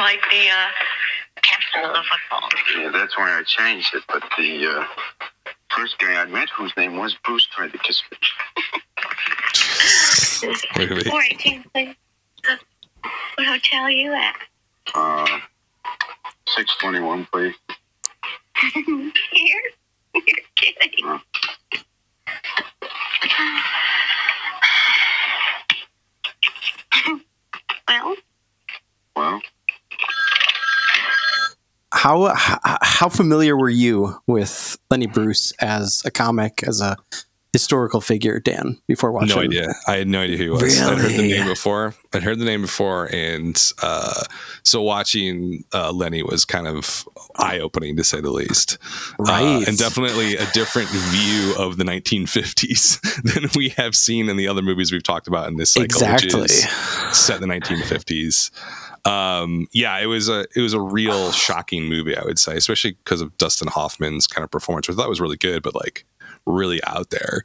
like the captain of the football. Yeah, that's why I changed it. But the first guy I met, whose name was Bruce, tried to kiss me. Wait. 418, please. What hotel are you at? 621, please. Here? You're kidding. Well. How familiar were you with Lenny Bruce as a comic, as a historical figure, Dan, before watching? No idea. I had no idea who he was. Really? I'd heard the name before. And so watching Lenny was kind of eye-opening, to say the least. Right. And definitely a different view of the 1950s than we have seen in the other movies we've talked about in this cycle, Exactly. which is set in the 1950s. It was a real shocking movie, I would say, especially because of Dustin Hoffman's kind of performance, which I thought was really good, but like really out there.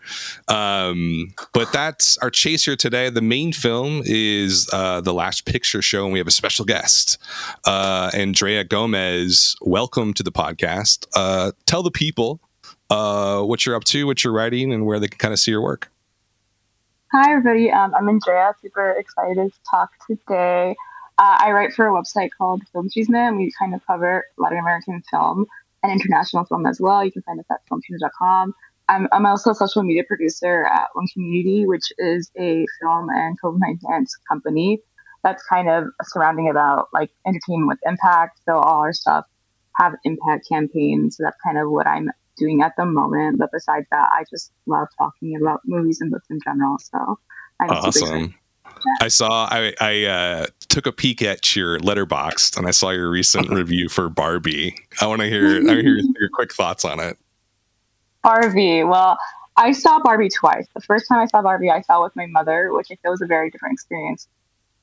But that's our chase here today. The main film is The Last Picture Show, and we have a special guest, Andrea Gomez. Welcome to the podcast. Tell the people what you're up to, what you're writing, and where they can kind of see your work. Hi, everybody. I'm Andrea. Super excited to talk today. I write for a website called Filmchisme, and we kind of cover Latin American film and international film as well. You can find us at filmchisme.com. I'm also a social media producer at One Community, which is a film and COVID-19 company that's kind of surrounding about like entertainment with impact. So all our stuff have impact campaigns. So that's kind of what I'm doing at the moment. But besides that, I just love talking about movies and books in general. So I'm awesome. I took a peek at your Letterboxd, and I saw your recent review for Barbie. I want to hear your quick thoughts on it. Barbie. Well, I saw Barbie twice. The first time I saw Barbie, I saw with my mother, which I feel was a very different experience.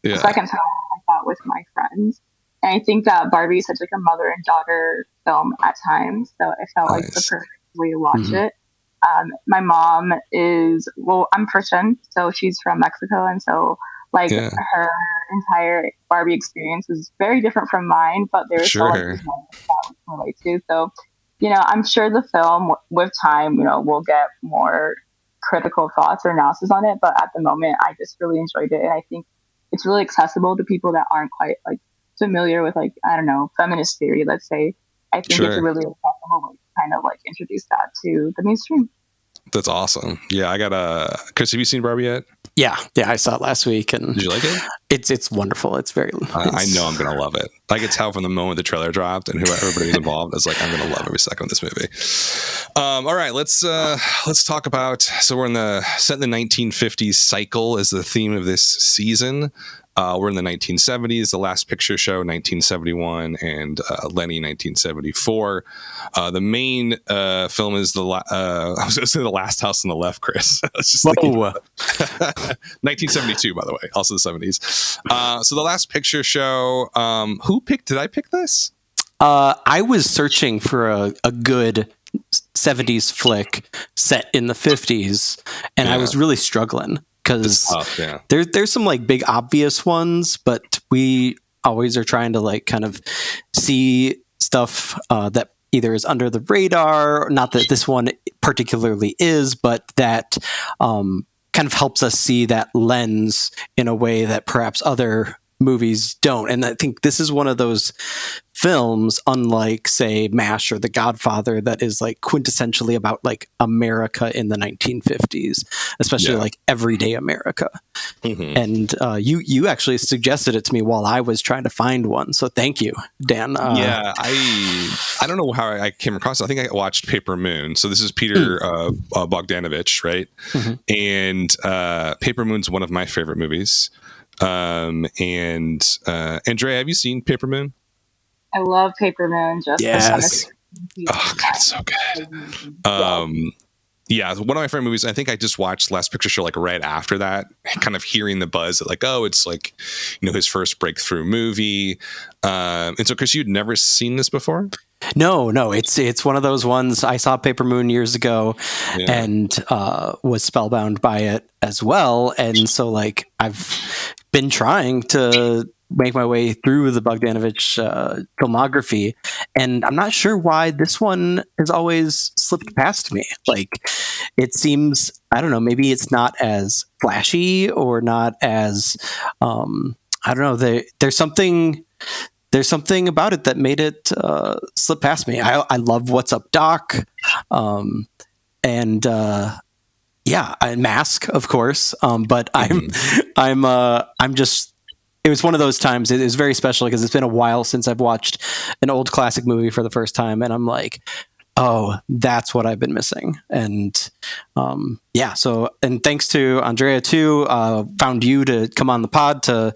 Yeah. The second time I saw it with my friends. And I think that Barbie is such like a mother and daughter film at times. So it felt like the perfect way to watch it. My mom I'm Christian, so she's from Mexico. And so like her entire Barbie experience was very different from mine, but there was still like this moment that I can relate to. So, I'm sure the film with time, we'll get more critical thoughts or analysis on it. But at the moment, I just really enjoyed it. And I think it's really accessible to people that aren't quite like familiar with like, I don't know, feminist theory, let's say. I think it's a really accessible way to kind of like introduce that to the mainstream. That's awesome. Yeah, Chris, have you seen Barbie yet? Yeah, I saw it last week, and did you like it? It's wonderful. It's very. I know I'm gonna love it. I could tell from the moment the trailer dropped and everybody was involved. I was like, I'm gonna love every second of this movie. All right, let's talk about. So we're set in the 1950s cycle as the theme of this season. We're in the 1970s, The Last Picture Show, 1971, and Lenny, 1974. The main film is I was going to say The Last House on the Left, Chris. I was just thinking 1972, by the way, also the 70s. So The Last Picture Show, did I pick this? I was searching for a good 70s flick set in the 50s, and I was really struggling. Because there's some like big obvious ones, but we always are trying to like kind of see stuff that either is under the radar, not that this one particularly is, but that kind of helps us see that lens in a way that perhaps other movies don't. And I think this is one of those films, unlike say MASH or The Godfather, that is like quintessentially about like America in the 1950s, especially like everyday America. And you actually suggested it to me while I was trying to find one, so thank you, Dan. I don't know how I came across it. I think I watched Paper Moon. So this is Peter Bogdanovich, right? And Paper Moon's one of my favorite movies. And Andrea, have you seen Paper Moon? I love Paper Moon. Yes. Oh God, it's so good. One of my favorite movies. I think I just watched Last Picture Show like right after that, kind of hearing the buzz that like, oh, it's like, his first breakthrough movie. And so, Chris, you'd never seen this before? No, it's one of those ones. I saw Paper Moon years ago and was spellbound by it as well. And so like I've been trying to make my way through the Bogdanovich filmography, and I'm not sure why this one has always slipped past me. Like, it seems, I don't know, maybe it's not as flashy or not as, I don't know. There's something about it that made it slip past me. I love What's Up, Doc, and Mask, of course. But I'm just. It was one of those times. It was very special because it's been a while since I've watched an old classic movie for the first time, and I'm like, oh, that's what I've been missing. And so, and thanks to Andrea too, found you to come on the pod to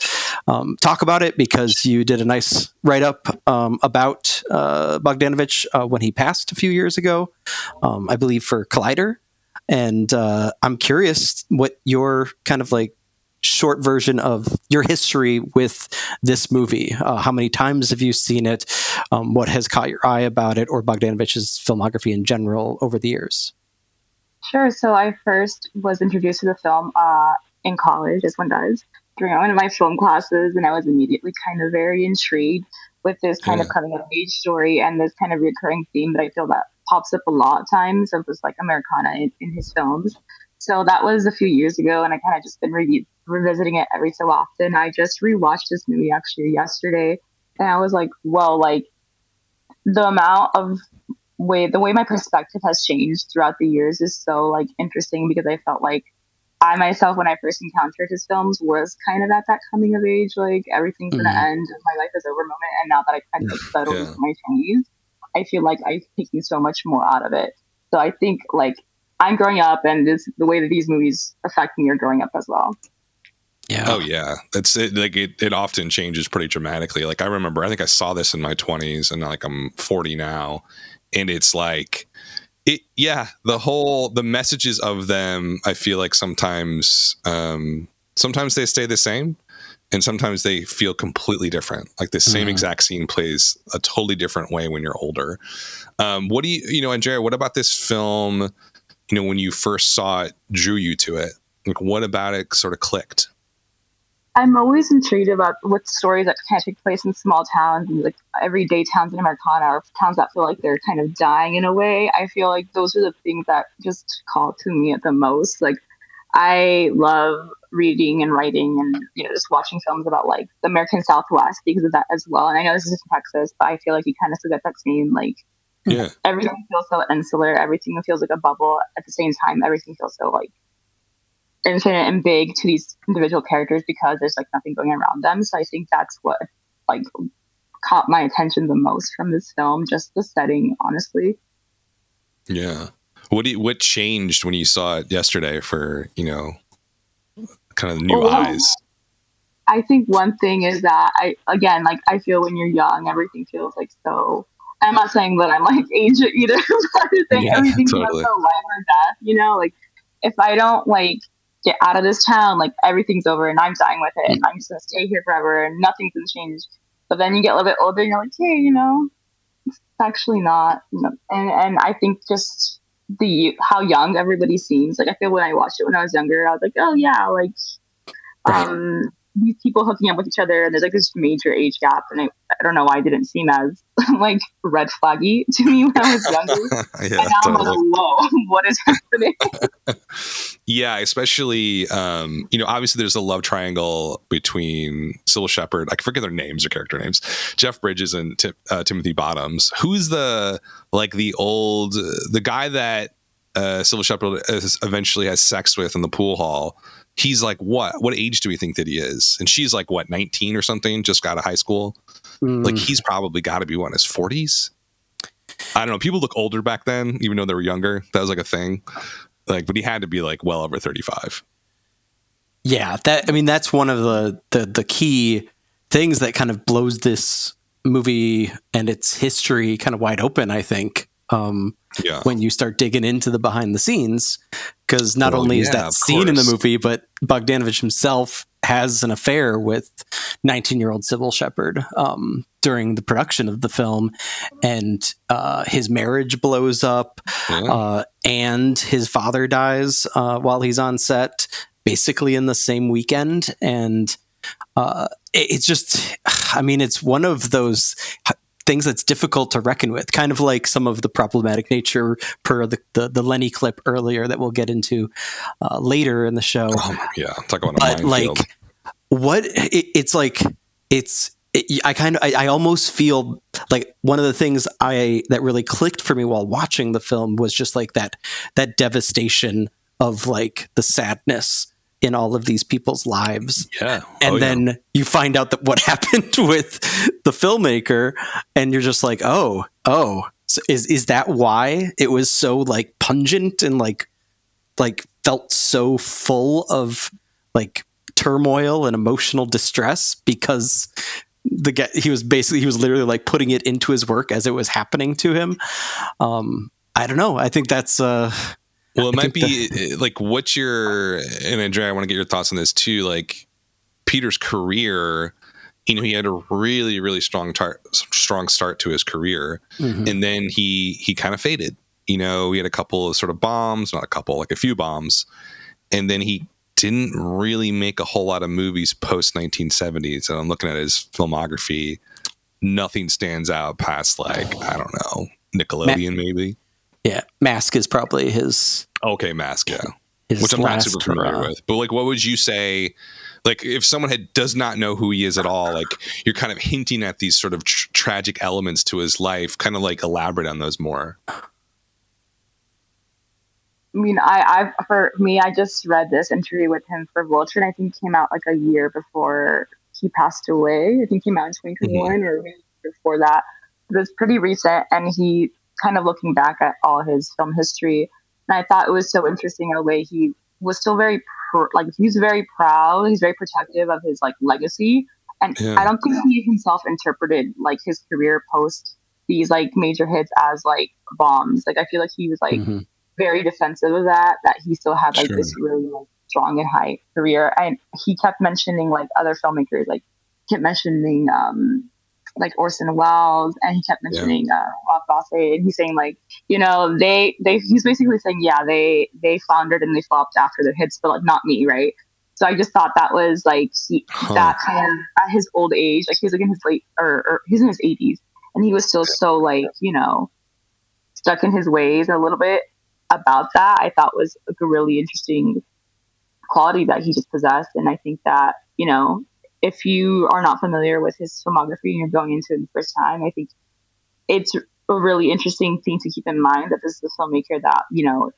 talk about it, because you did a nice write-up about Bogdanovich when he passed a few years ago, I believe for Collider. And I'm curious what your kind of like short version of your history with this movie. How many times have you seen it? What has caught your eye about it, or Bogdanovich's filmography in general over the years? Sure. So I first was introduced to the film in college, as one does, during one of my film classes, and I was immediately kind of very intrigued with this kind of coming of age story and this kind of recurring theme that I feel that pops up a lot of times of this like Americana in his films. So that was a few years ago, and I kind of just been revisiting it every so often. I just rewatched this movie actually yesterday, and I was like, well, like the way my perspective has changed throughout the years is so like interesting, because I felt like I myself, when I first encountered his films, was kind of at that coming of age, like everything's gonna end, my life is over moment. And now that I kind of like settled into my 20s, I feel like I'm taking so much more out of it. So I think like I'm growing up, and the way that these movies affect me are growing up as well. Yeah. Oh yeah. That's it. Like it often changes pretty dramatically. Like I remember, I think I saw this in my 20s, and like I'm 40 now, and it's like the messages of them, I feel like sometimes they stay the same, and sometimes they feel completely different. Like the same exact scene plays a totally different way when you're older. What do you Andrea, what about this film, when you first saw it, drew you to it? Like, what about it sort of clicked? I'm always intrigued about what stories that kind of take place in small towns and like everyday towns in Americana, or towns that feel like they're kind of dying in a way. I feel like those are the things that just call to me at the most. Like, I love reading and writing and, just watching films about like the American Southwest because of that as well. And I know this is in Texas, but I feel like you kind of still get that same, like, everything feels so insular. Everything feels like a bubble. At the same time, everything feels so like infinite and big to these individual characters because there's like nothing going around them. So I think that's what like caught my attention the most from this film, just the setting, honestly. Yeah. What changed when you saw it yesterday for, kind of new eyes? I think one thing is that I feel when you're young, everything feels like so. I'm not saying that I'm like ancient either, but I'm saying everything feels so life or death, like if I don't like get out of this town, like everything's over and I'm dying with it and I'm just gonna stay here forever and nothing's gonna change. But then you get a little bit older and you're like, hey, it's actually not. And I think just how young everybody seems. Like I feel when I watched it when I was younger, I was like, oh yeah, like these people hooking up with each other, and there's like this major age gap, and I don't know why it didn't seem as like red flaggy to me when I was younger. And now I'm like, whoa, what is happening? Yeah, especially obviously there's a love triangle between Sybil Shepherd, I forget their names or character names, Jeff Bridges and Timothy Bottoms. Who's the guy that Sybil Shepherd eventually has sex with in the pool hall? He's like, what age do we think that he is? And she's like, 19 or something, just got out of high school. Like he's probably got to be in his 40s. I don't know. People look older back then, even though they were younger. That was like a thing. Like, but he had to be like well over 35. Yeah, that's one of the key things that kind of blows this movie and its history kind of wide open, I think. When you start digging into the behind the scenes, because not only is that scene in the movie, but Bogdanovich himself has an affair with 19-year-old Sybil Shepherd during the production of the film, and his marriage blows up, and his father dies while he's on set, basically in the same weekend. And It's just, I mean, it's one of those things that's difficult to reckon with, kind of like some of the problematic nature per the Lenny clip earlier that we'll get into later in the show. Yeah, talk about a minefield. Like, I almost feel like one of the things that really clicked for me while watching the film was just like that devastation of like the sadness in all of these people's lives. Yeah. And then you find out that what happened with the filmmaker, and you're just like, oh, so is that why it was so like pungent and like felt so full of like turmoil and emotional distress, because he was literally like putting it into his work as it was happening to him. I don't know. I think that's well, it might be like, what's and Andrea, I want to get your thoughts on this too. Like Peter's career, he had a really, really strong start to his career. Mm-hmm. And then he kind of faded. He had a couple of sort of bombs, not a couple, like a few bombs. And then he didn't really make a whole lot of movies post 1970s. And I'm looking at his filmography. Nothing stands out past like, I don't know, Nickelodeon maybe. Yeah, Mask is probably his. Okay, Mask, yeah, which I'm not super familiar with. But like, what would you say? Like, if someone does not know who he is at all, like you're kind of hinting at these sort of tragic elements to his life. Kind of like elaborate on those more. I mean, for me, I just read this interview with him for Vulture, and I think it came out like a year before he passed away. I think it came out in 2021 mm-hmm. or maybe before that. It was pretty recent, and he kind of looking back at all his film history, and I thought it was so interesting in a way. He was still very he's very proud, he's very protective of his like legacy, and I don't think he himself interpreted like his career post these like major hits as like bombs. Like I feel like he was like mm-hmm. very defensive of that he still had like this really like strong and high career, and he kept mentioning like other filmmakers, like kept mentioning like Orson Welles, and he kept mentioning Bob Fosse, and he's saying like, he's basically saying, they floundered and they flopped after their hits, but like not me, right? So I just thought that was like that kind of at his old age, like he was like in his late or he's in his 80s, and he was still so like stuck in his ways a little bit about that. I thought was like a really interesting quality that he just possessed, and I think that if you are not familiar with his filmography and you're going into it the first time, I think it's a really interesting thing to keep in mind that this is a filmmaker that,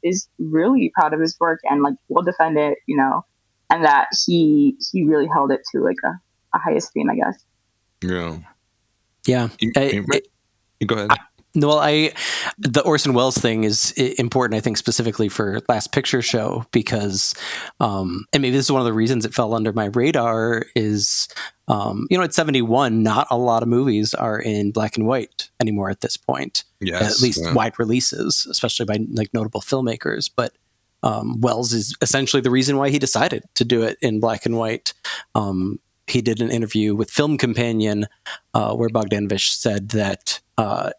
is really proud of his work and like will defend it, and that he really held it to like a high esteem, I guess. Yeah. Yeah. Go ahead. The Orson Welles thing is important, I think, specifically for Last Picture Show, because, and maybe this is one of the reasons it fell under my radar is, at 71, not a lot of movies are in black and white anymore at this point. Yes, at least wide releases, especially by like notable filmmakers. But Welles is essentially the reason why he decided to do it in black and white. He did an interview with Film Companion where Bogdanovich said that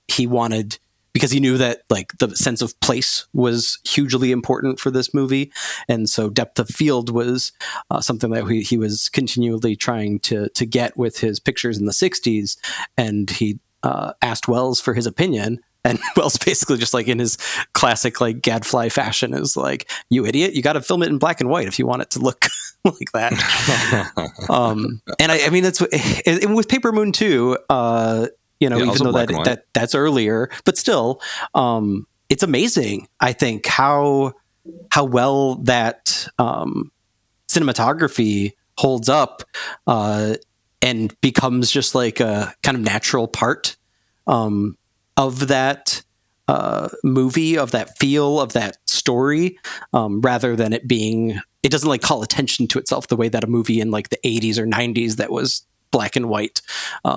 he wanted, because he knew that like the sense of place was hugely important for this movie, and so depth of field was something that he was continually trying to get with his pictures in the 60s, and he asked Welles for his opinion. And Welles basically, just like in his classic like gadfly fashion, is like, "You idiot! You got to film it in black and white if you want it to look like that." And I mean that's with Paper Moon too. Even though that's earlier, but still, it's amazing. I think how well that cinematography holds up and becomes just like a kind of natural part of that movie, of that feel, of that story, rather than it doesn't like call attention to itself the way that a movie in like the 80s or 90s that was black and white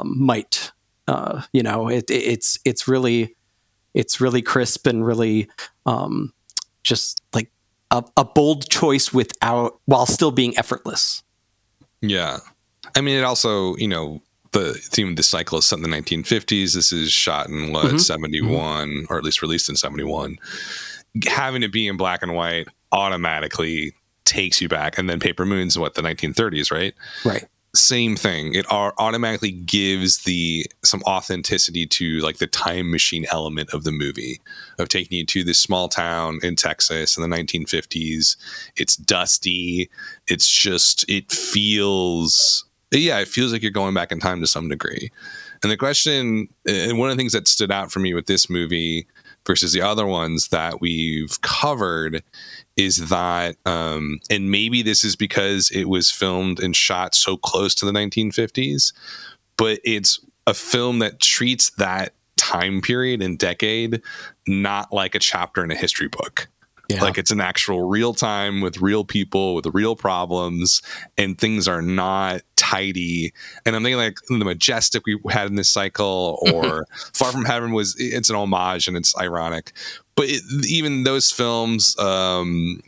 might. It's really crisp and really just like a bold choice while still being effortless. Yeah. I mean, it also, the theme of the cycle is set in the 1950s. This is shot in 71, or at least released in 71. Having it be in black and white automatically takes you back. And then Paper Moon's the 1930s, right? Right. same thing. It automatically gives some authenticity to like the time machine element of the movie, of taking you to this small town in Texas in the 1950s. It's dusty. It feels like you're going back in time to some degree. And the question, and one of the things that stood out for me with this movie versus the other ones that we've covered, is that, and maybe this is because it was filmed and shot so close to the 1950s, but it's a film that treats that time period and decade not like a chapter in a history book. Yeah. Like it's an actual real time with real people with real problems, and things are not tidy. And I'm thinking like The Majestic we had in this cycle, or Far From Heaven it's an homage and it's ironic. But even those films, there's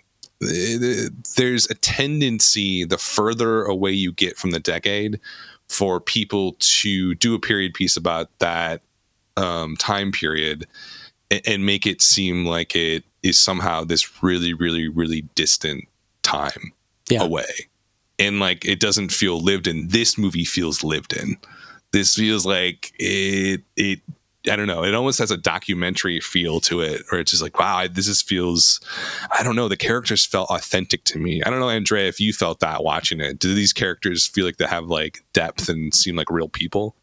a tendency, the further away you get from the decade, for people to do a period piece about that time period and make it seem like it is somehow this really, really, really distant time away. And like, it doesn't feel lived in. This movie feels lived in. This feels like it I don't know. It almost has a documentary feel to it, or it's just like, wow, feels, I don't know. The characters felt authentic to me. I don't know, Andrea, if you felt that watching it. Do these characters feel like they have like depth and seem like real people?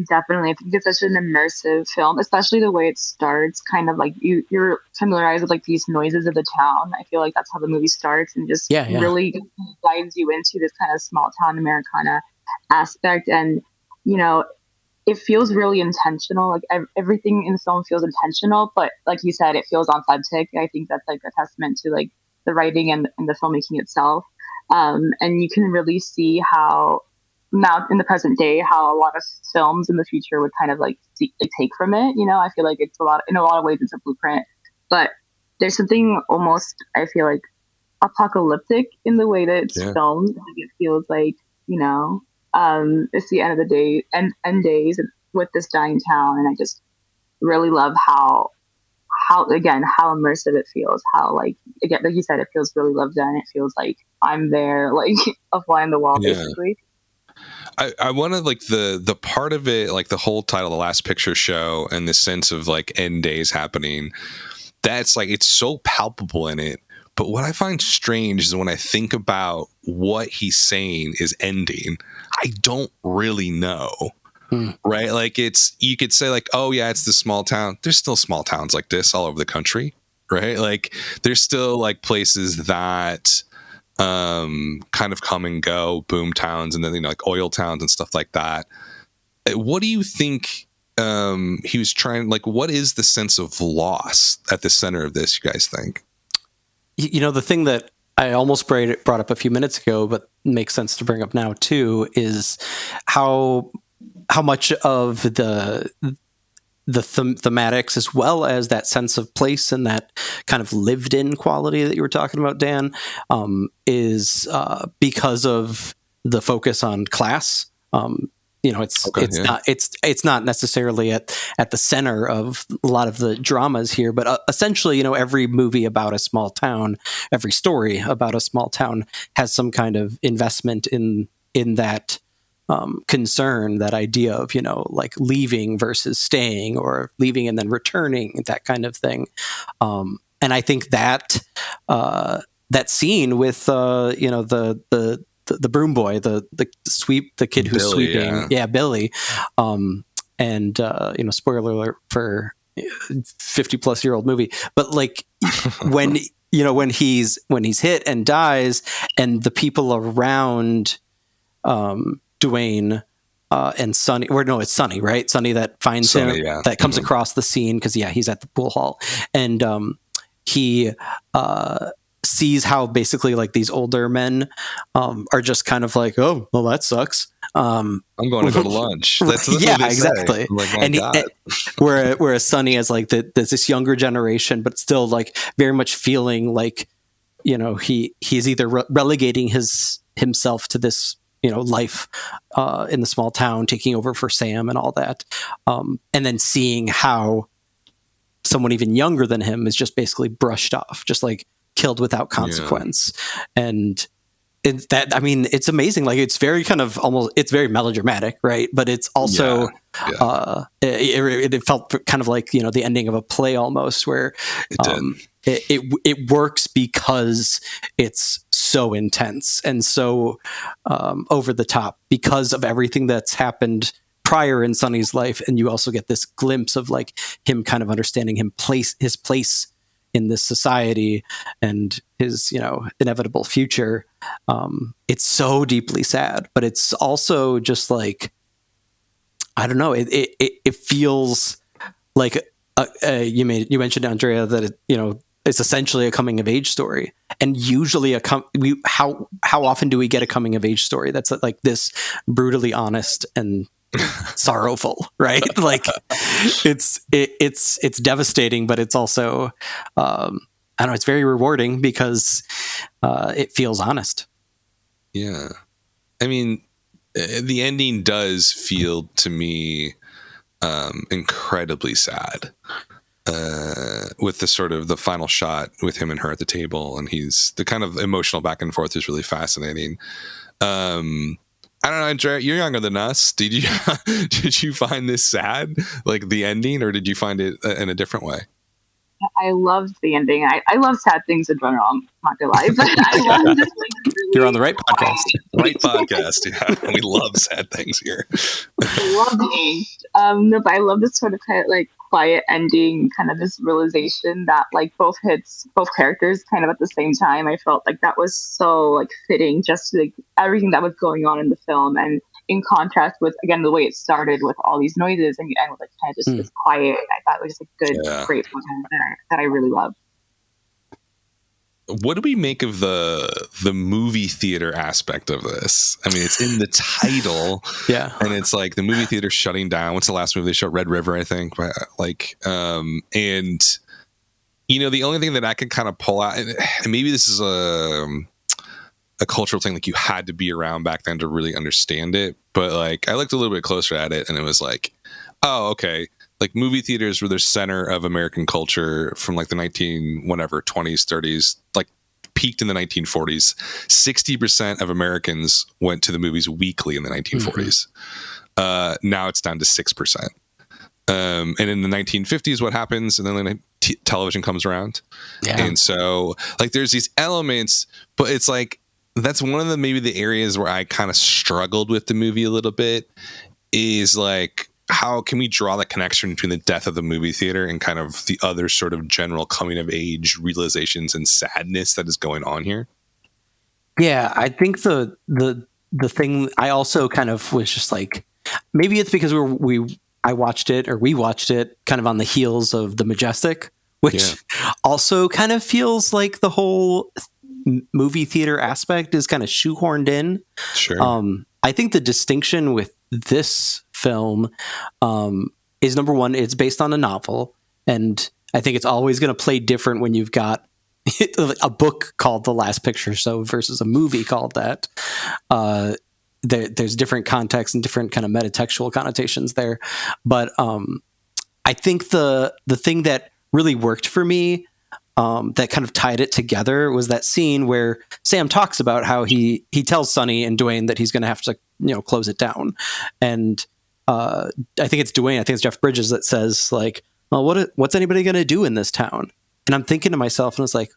Definitely. I think it's such an immersive film, especially the way it starts, kind of like you're familiarized with like these noises of the town. I feel like that's how the movie starts, and just really dives you into this kind of small town Americana aspect. And, you know, it feels really intentional. Like everything in the film feels intentional, but like you said, it feels authentic. I think that's like a testament to like the writing and the filmmaking itself. And you can really see how now in the present day, how a lot of films in the future would kind of like take from it. You know, I feel like it's in a lot of ways it's a blueprint, but there's something almost, I feel like, apocalyptic in the way that it's filmed. Like it feels like, you know, it's the end of the day, end days with this dying town, and I just really love how immersive it feels. How like again, like you said, it feels really lived in. It feels like I'm there, like a fly on the wall, basically. I wanted like the part of it, like the whole title, The Last Picture Show, and the sense of like end days happening. That's like, it's so palpable in it. But what I find strange is when I think about what he's saying is ending, I don't really know. Right? Like you could say like, oh yeah, it's this small town. There's still small towns like this all over the country, right? Like there's still like places that kind of come and go, boom towns, and then, you know, like oil towns and stuff like that. What do you think he was trying, like, what is the sense of loss at the center of this, you guys think? You know, the thing that I almost brought up a few minutes ago, but makes sense to bring up now too, is how much of the thematics, as well as that sense of place and that kind of lived-in quality that you were talking about, Dan, is because of the focus on class. You know, it's not necessarily at the center of a lot of the dramas here, but essentially, you know, every movie about a small town, every story about a small town has some kind of investment in that concern, that idea of, you know, like leaving versus staying, or leaving and then returning, that kind of thing. And I think that that scene with you know, the broom boy, the kid who's Billy, sweeping, Billy, and you know, spoiler alert for 50-plus-year-old movie, but like when you know, when he's hit and dies, and the people around Dwayne and Sonny, or no, it's Sonny, right? Sonny that finds him, that comes across the scene, because he's at the pool hall, and he sees how basically like these older men are just kind of like, oh, well, that sucks. I'm going to go to lunch. That's exactly. Like, and whereas Sonny is like there's this younger generation, but still like very much feeling like, you know, he's either relegating himself to this, you know, life in the small town, taking over for Sam and all that, and then seeing how someone even younger than him is just basically brushed off, just like killed without consequence. And it's amazing. Like, it's very kind of it's very melodramatic, right? But it's also, it felt kind of like, the ending of a play almost, where it works because it's so intense and so over the top because of everything that's happened prior in Sonny's life. And you also get this glimpse of like him kind of understanding his place in this society and his, inevitable future. It's so deeply sad, but it's also just like, I don't know. It feels like you mentioned, Andrea, that it's essentially a coming of age story, and usually how often do we get a coming of age story that's like this brutally honest and sorrowful, right? Like, it's devastating, but it's also I don't know, it's very rewarding because it feels honest. Yeah, I mean, the ending does feel to me incredibly sad, with the sort of the final shot with him and her at the table, and the kind of emotional back and forth is really fascinating. I don't know, Andrea, you're younger than us. Did you find this sad, like the ending, or did you find it in a different way? I loved the ending. I love sad things in general. I'm not gonna lie, but I love this. Really, you're on the right podcast. Right podcast. Yeah, we love sad things here. I love the no, but I love this sort of kind of like quiet ending, kind of this realization that like both hits both characters kind of at the same time. I felt like that was so like fitting, just to, like, everything that was going on in the film, and in contrast with, again, the way it started with all these noises and you end with like kind of just this quiet. I thought it was just a good, great moment that I really loved. What do we make of the movie theater aspect of this? I mean, it's in the title, and it's like the movie theater shutting down. What's the last movie they showed? Red River, I think. Like, and the only thing that I can kind of pull out, and maybe this is a cultural thing, like you had to be around back then to really understand it, but like I looked a little bit closer at it, and it was like, oh, okay. Like, movie theaters were the center of American culture from like the 20s, 30s, like peaked in the 1940s. 60% of Americans went to the movies weekly in the 1940s. Now it's down to 6%. And in the 1950s, what happens? And then television comes around. Yeah. And so like there's these elements, but it's like, that's one of maybe the areas where I kind of struggled with the movie a little bit, is like, how can we draw the connection between the death of the movie theater and kind of the other sort of general coming of age realizations and sadness that is going on here? Yeah, I think the thing I also kind of was just like, maybe it's because we watched it kind of on the heels of The Majestic, which also kind of feels like the whole movie theater aspect is kind of shoehorned in. Sure. I think the distinction with this film is, number one, it's based on a novel, and I think it's always going to play different when you've got a book called The Last Picture Show versus a movie called that. There's different contexts and different kind of metatextual connotations there, but I think the thing that really worked for me, that kind of tied it together, was that scene where Sam talks about how he tells Sonny and Dwayne that he's going to have to close it down, and I think it's Dwayne, I think it's Jeff Bridges, that says like, well, what's anybody going to do in this town? And I'm thinking to myself, and it's like,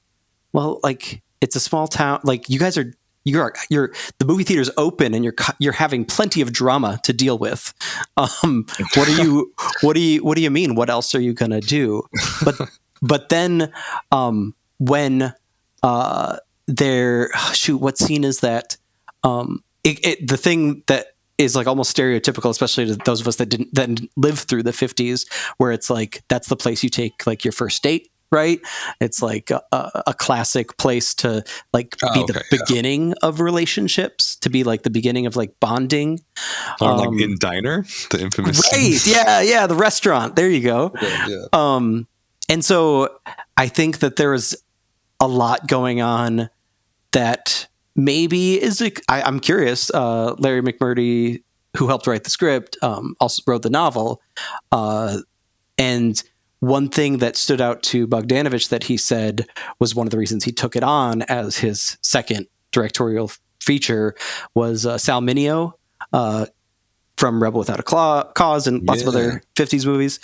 well, like, it's a small town, like, you guys are the movie theater's open and you're having plenty of drama to deal with. What do you mean? What else are you going to do? But then when what scene is that? The thing that is like almost stereotypical, especially to those of us that didn't live through the 50s, where it's like, that's the place you take like your first date, right? It's like a classic place to like be the beginning of relationships, to be like the beginning of like bonding. Like in Diner, the infamous. Right. Yeah. The restaurant. There you go. Yeah. And so I think that there was a lot going on that maybe is like, I'm curious. Larry McMurtry, who helped write the script, also wrote the novel. And one thing that stood out to Bogdanovich that he said was one of the reasons he took it on as his second directorial feature was Sal Mineo from Rebel Without a Cause and lots of other 50s movies.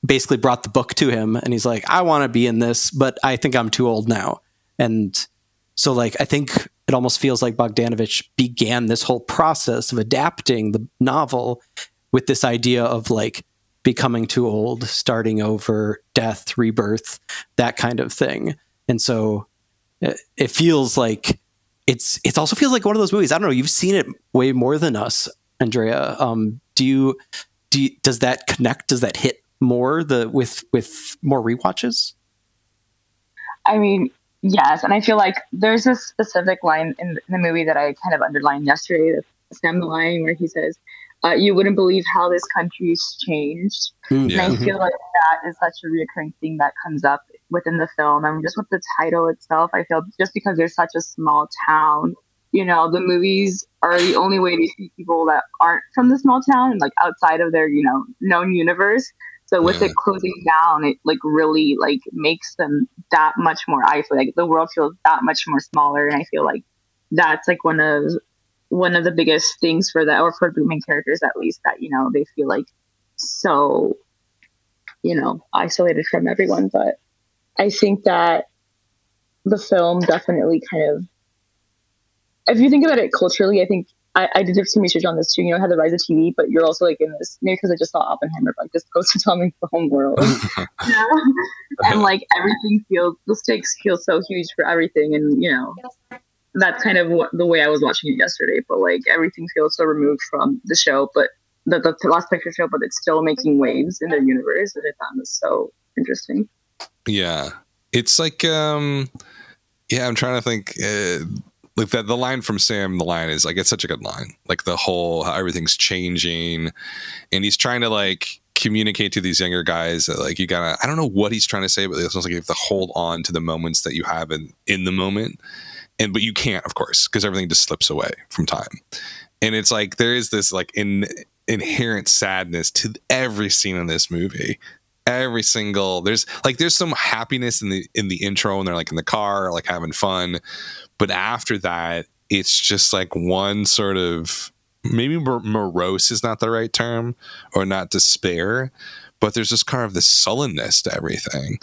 Basically brought the book to him, and he's like, I want to be in this, but I think I'm too old now. And so like, I think it almost feels like Bogdanovich began this whole process of adapting the novel with this idea of like becoming too old, starting over, death, rebirth, that kind of thing. And so it feels like it also feels like one of those movies. I don't know. You've seen it way more than us, Andrea. Does that connect? Does that hit more with more rewatches? I mean, yes. And I feel like there's a specific line in the movie that I kind of underlined yesterday, Sam the line where he says, you wouldn't believe how this country's changed. And I feel like that is such a reoccurring thing that comes up within the film. I mean, just with the title itself, I feel just because there's such a small town, you know, the movies are the only way to see people that aren't from the small town and like outside of their, you know, known universe. So with it closing down, it like really like makes them that much more isolated. Like the world feels that much more smaller. And I feel like that's like one of the biggest things for that, or for the main characters at least, that, you know, they feel like so, you know, isolated from everyone. But I think that the film definitely kind of, if you think about it culturally, I think I did some research on this too. You know, had the rise of TV, but you're also like in this, maybe because I just saw Oppenheimer, like this goes to tell me the whole world. You know? And like everything feels, the stakes feel so huge for everything. And, you know, that's kind of the way I was watching it yesterday. But like everything feels so removed from the show, but the Last Picture Show, but it's still making waves in their universe. And I found this so interesting. Yeah. It's like, I'm trying to think. Like that, the line from Sam, the line is like, it's such a good line. Like the whole, how everything's changing, and he's trying to like communicate to these younger guys that like, you gotta, I don't know what he's trying to say, but it sounds like you have to hold on to the moments that you have in the moment. But you can't, of course, because everything just slips away from time. And it's like, there is this like inherent sadness to every scene in this movie. Every single, there's some happiness in the intro when they're like in the car, like having fun. But after that, it's just like one sort of, maybe morose is not the right term, or not despair, but there's just kind of this sullenness to everything.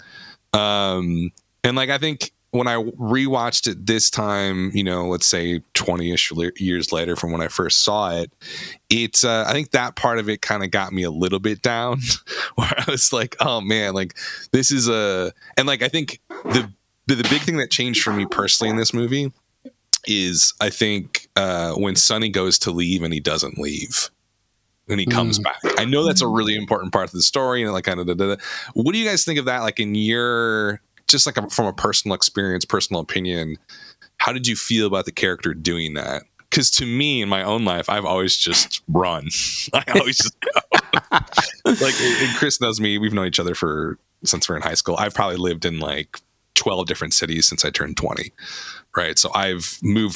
And like, I think when I rewatched it this time, you know, let's say 20-ish years later from when I first saw it, it's I think that part of it kind of got me a little bit down, where I was like, oh man, like this is and like I think the big thing that changed for me personally in this movie is, I think when Sonny goes to leave and he doesn't leave, when he comes back. I know that's a really important part of the story, and like kind of what do you guys think of that? Like in your, just like from a personal experience, personal opinion, how did you feel about the character doing that? Because to me, in my own life, I've always just run. I always just go. Like, and Chris knows me. We've known each other since we're in high school. I've probably lived in like 12 different cities since I turned 20. Right. So I've moved.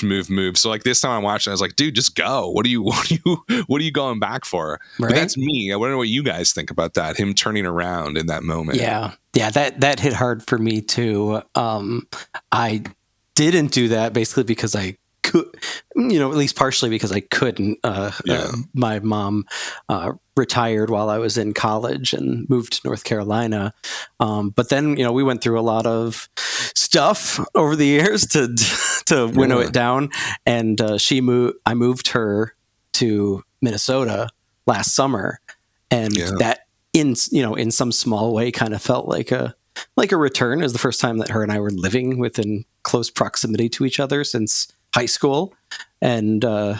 So like this time I'm watching, I was like, dude, just go. What are you going back for? Right? But that's me. I wonder what you guys think about that. Him turning around in that moment. Yeah. That hit hard for me too. I didn't do that basically because I could, you know, at least partially because I couldn't. My mom retired while I was in college and moved to North Carolina. But then, you know, we went through a lot of stuff over the years to winnow it down. And I moved her to Minnesota last summer, and that in some small way kind of felt like a return. It was the first time that her and I were living within close proximity to each other since high school. And, you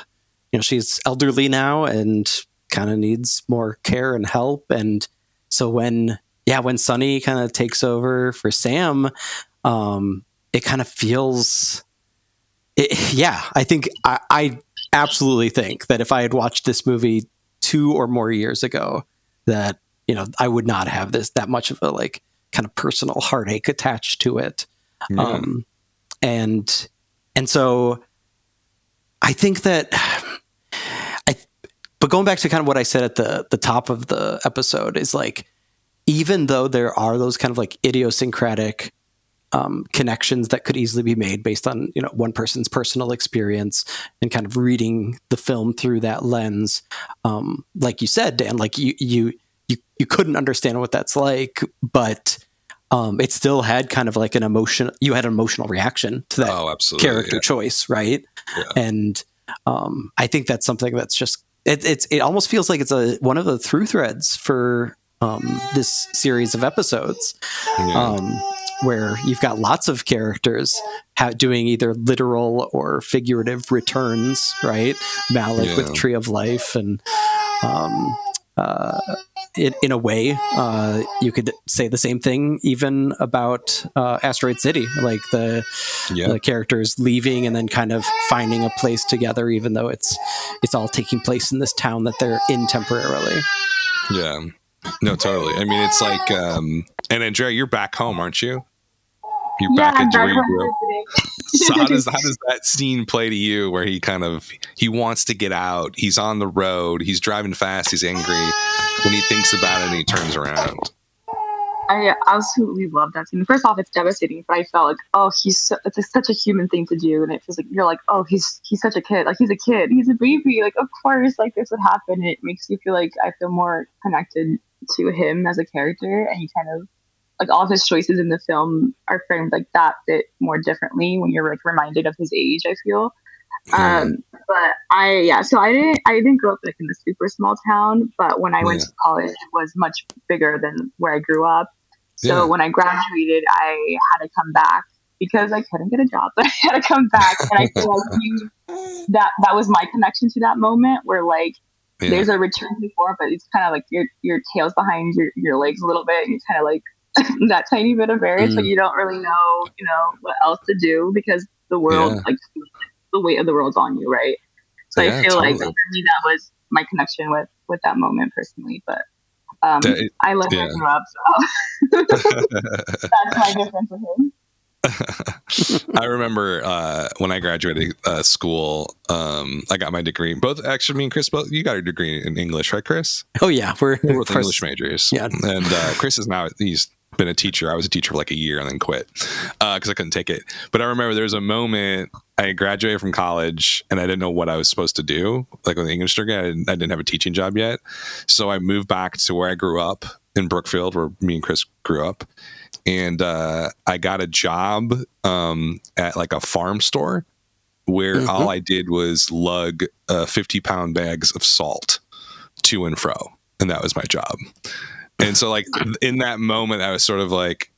know, she's elderly now and kind of needs more care and help. And so when Sonny kind of takes over for Sam, it kind of feels, I think I absolutely think that if I had watched this movie 2 or more years ago, that, you know, I would not have that much of a like kind of personal heartache attached to it. And so I think that but going back to kind of what I said at the top of the episode is like, even though there are those kind of like idiosyncratic connections that could easily be made based on, you know, one person's personal experience, and kind of reading the film through that lens. Like you said, Dan, like you couldn't understand what that's like, but it still had kind of like an emotional reaction to that character choice, right? Yeah. And I think that's something that's just it almost feels like it's one of the through threads for this series of episodes. Where you've got lots of characters doing either literal or figurative returns, right? Malik with Tree of Life, and in a way, you could say the same thing even about Asteroid City, like the characters leaving and then kind of finding a place together, even though it's all taking place in this town that they're in temporarily. Yeah, no, totally. I mean, it's like, and Andrea, you're back home, aren't you? You're back at where you grew up. So how does that scene play to you, where he wants to get out, he's on the road, he's driving fast, he's angry, when he thinks about it and he turns around? I absolutely love that scene. First off, it's devastating, but I felt like, it's such a human thing to do, and it feels like you're like, oh, he's such a kid, like he's a kid, he's a baby, like of course, like this would happen. It makes you feel like I feel more connected to him as a character, and he kind of, like, all of his choices in the film are framed like that bit more differently when you're like reminded of his age, I feel. But I didn't grow up like in a super small town, but when I went to college, it was much bigger than where I grew up. So when I graduated, I had to come back because I couldn't get a job, but I had to come back. And I feel like that was my connection to that moment, where like there's a return before, but it's kind of like your tail's behind your legs a little bit, and you're kind of like that tiny bit embarrassed, but you don't really know, you know, what else to do because the world, like the weight of the world's on you, right? So I feel like for me that was my connection with that moment personally. But I love him up, so that's my difference with him. I remember when I graduated school, I got my degree. Both, actually, me and Chris, both, you got a degree in English, right, Chris? Oh yeah, we're both English majors. Yeah, and Chris is now, he's been a teacher. I was a teacher for like a year and then quit because I couldn't take it. But I remember there was a moment I graduated from college and I didn't know what I was supposed to do. Like with the English degree, I didn't have a teaching job yet. So I moved back to where I grew up in Brookfield, where me and Chris grew up. And I got a job at like a farm store where all I did was lug 50-pound bags of salt to and fro. And that was my job. And so like in that moment, I was sort of like,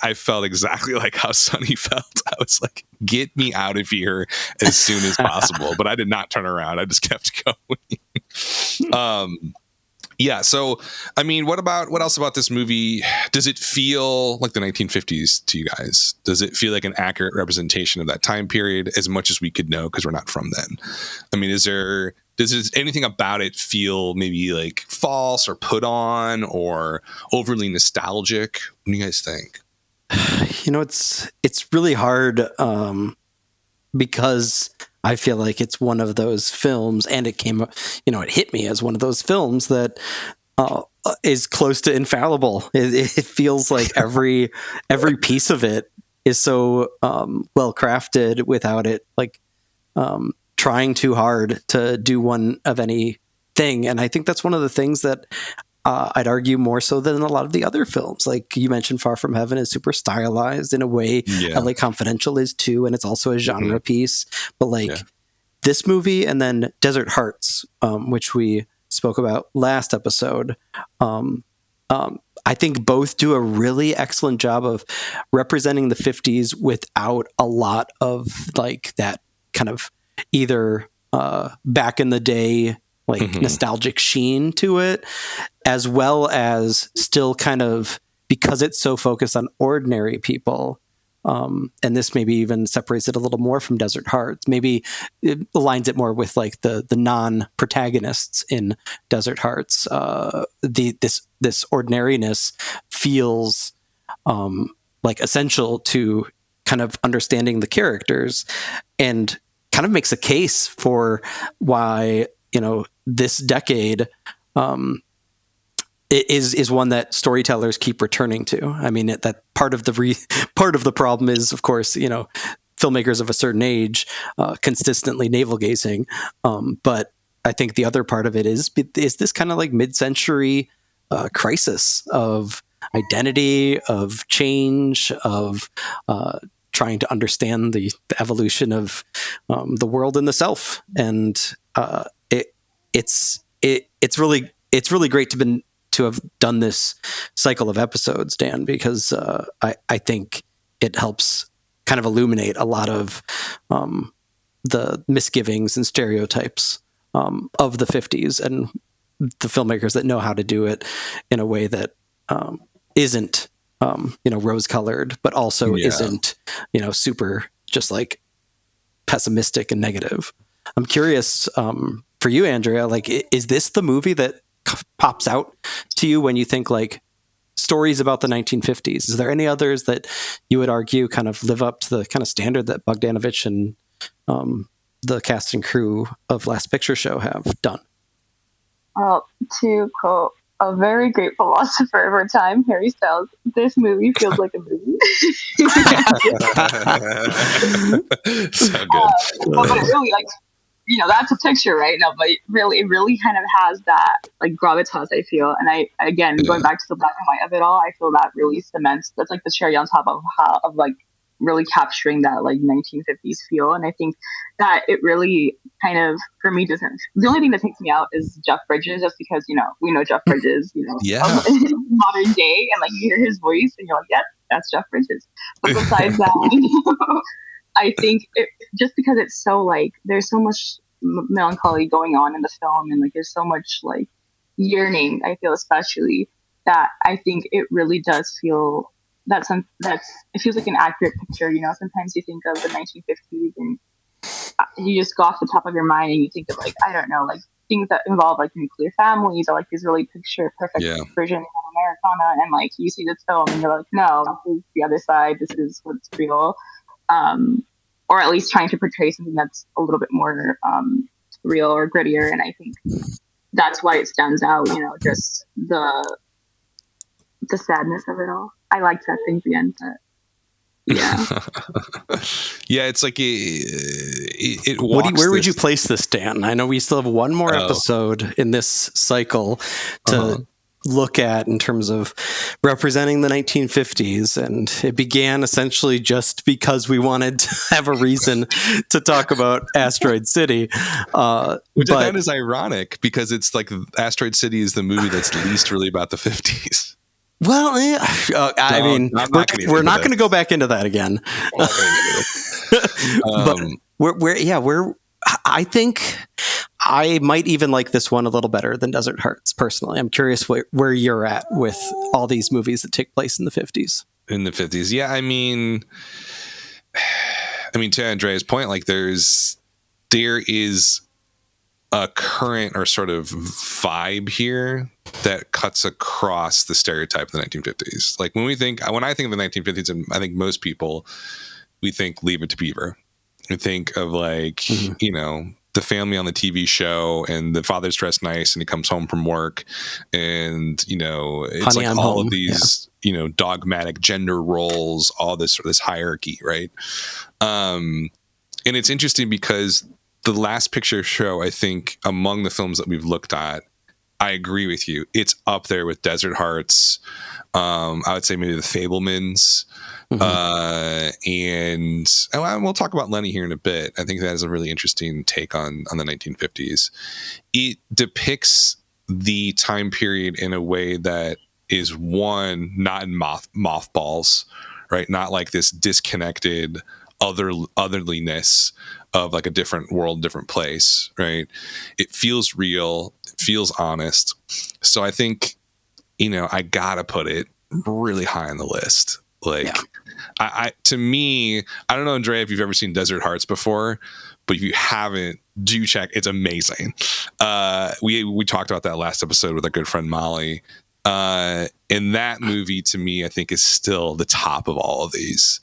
I felt exactly like how Sonny felt. I was like, get me out of here as soon as possible. But I did not turn around. I just kept going. Yeah. So, I mean, what else about this movie? Does it feel like the 1950s to you guys? Does it feel like an accurate representation of that time period, as much as we could know because we're not from then? I mean, does anything about it feel maybe like false or put on or overly nostalgic? What do you guys think? You know, it's really hard because I feel like it's one of those films, and it came, you know, it hit me as one of those films that is close to infallible. It feels like every piece of it is so well crafted without it like trying too hard to do one of anything. And I think that's one of the things that I'd argue more so than a lot of the other films. Like you mentioned, Far From Heaven is super stylized in a way. LA Confidential is too, and it's also a genre piece. But like this movie and then Desert Hearts, which we spoke about last episode, I think both do a really excellent job of representing the 50s without a lot of like that kind of either back in the day like nostalgic sheen to it, as well as still kind of, because it's so focused on ordinary people, and this maybe even separates it a little more from Desert Hearts. Maybe it aligns it more with like the non-protagonists in Desert Hearts. This ordinariness feels like essential to kind of understanding the characters, and kind of makes a case for why, you know, this decade is one that storytellers keep returning to. I mean, that part of the problem is, of course, filmmakers of a certain age consistently navel gazing. But I think the other part of it is this kind of like mid-century crisis of identity, of change, of trying to understand the evolution of the world and the self. And it's really great to have done this cycle of episodes, Dan, because I think it helps kind of illuminate a lot of the misgivings and stereotypes of the 50s and the filmmakers that know how to do it in a way that isn't rose-colored, but also isn't super just like pessimistic and negative. I'm curious for you, Andrea, like, is this the movie that pops out to you when you think like stories about the 1950s? Is there any others that you would argue kind of live up to the kind of standard that Bogdanovich and the cast and crew of Last Picture Show have done? Well, to quote a very great philosopher of our time, Harry Styles, this movie feels like a movie. So good. But it really, like, that's a picture, right? No, but it really kind of has that like gravitas, I feel. And going back to the black and white of it all, I feel that really cements, that's like the cherry on top of like really capturing that like 1950s feel. And I think that it really kind of, for me, doesn't, the only thing that takes me out is Jeff Bridges, just because, we know Jeff Bridges, modern day, and like you hear his voice and you're like, yeah, that's Jeff Bridges. But besides that, I think just because it's so like, there's so much melancholy going on in the film, and like there's so much like yearning, I feel, especially, that I think it really does feel it feels like an accurate picture. Sometimes you think of the 1950s and you just go off the top of your mind and you think of like, I don't know, like things that involve like nuclear families or like these really picture perfect versions of Americana, and like you see this film and you're like, no, this is the other side, this is what's real. Or at least trying to portray something that's a little bit more real or grittier. And I think that's why it stands out, just the sadness of it all. I liked that thing at the end, but yeah. Yeah, it's like it walks where would you place this, Dan? I know we still have one more episode in this cycle to look at in terms of representing the 1950s, and it began essentially just because we wanted to have a reason to talk about Asteroid City, which I find is ironic, because it's like Asteroid City is the movie that's least really about the 50s. Well, I mean, we're not going to go back into that again. But I think I might even like this one a little better than Desert Hearts, personally. I'm curious where you're at with all these movies that take place in the 50s. In the 50s, yeah. I mean, to Andrea's point, like there is a current or sort of vibe here that cuts across the stereotype of the 1950s. Like when I think of the 1950s, and I think most people, we think Leave It to Beaver. We think of like, the family on the TV show, and the father's dressed nice and he comes home from work, and, it's Honey, like I'm all home. of these, dogmatic gender roles, all this hierarchy. Right. And it's interesting because the Last Picture Show, I think, among the films that we've looked at, I agree with you. It's up there with Desert Hearts. I would say maybe the Fabelmans. And we'll talk about Lenny here in a bit. I think that is a really interesting take on the 1950s. It depicts the time period in a way that is, one, not in mothballs, right? Not like this disconnected otherliness of like a different world, different place, right? It feels real, it feels honest. So I think, I gotta put it really high on the list. Like, to me, I don't know, Andrea, if you've ever seen Desert Hearts before, but if you haven't, do check. It's amazing. We talked about that last episode with our good friend Molly. And that movie, to me, I think is still the top of all of these.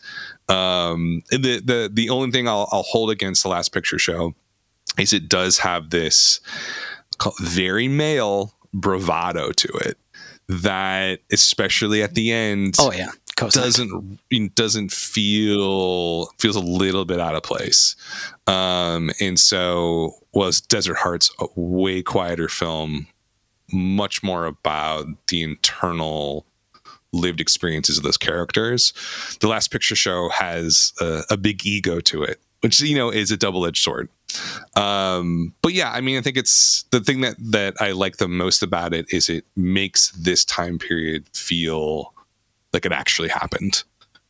The only thing I'll hold against the Last Picture Show is it does have this very male bravado to it that, especially at the end, doesn't feels a little bit out of place. And so was Desert Heart's a way quieter film, much more about the internal lived experiences of those characters. The Last Picture Show has a big ego to it, which, you know, is a double-edged sword. But yeah, I mean, I think it's the thing that I like the most about it is it makes this time period feel like it actually happened,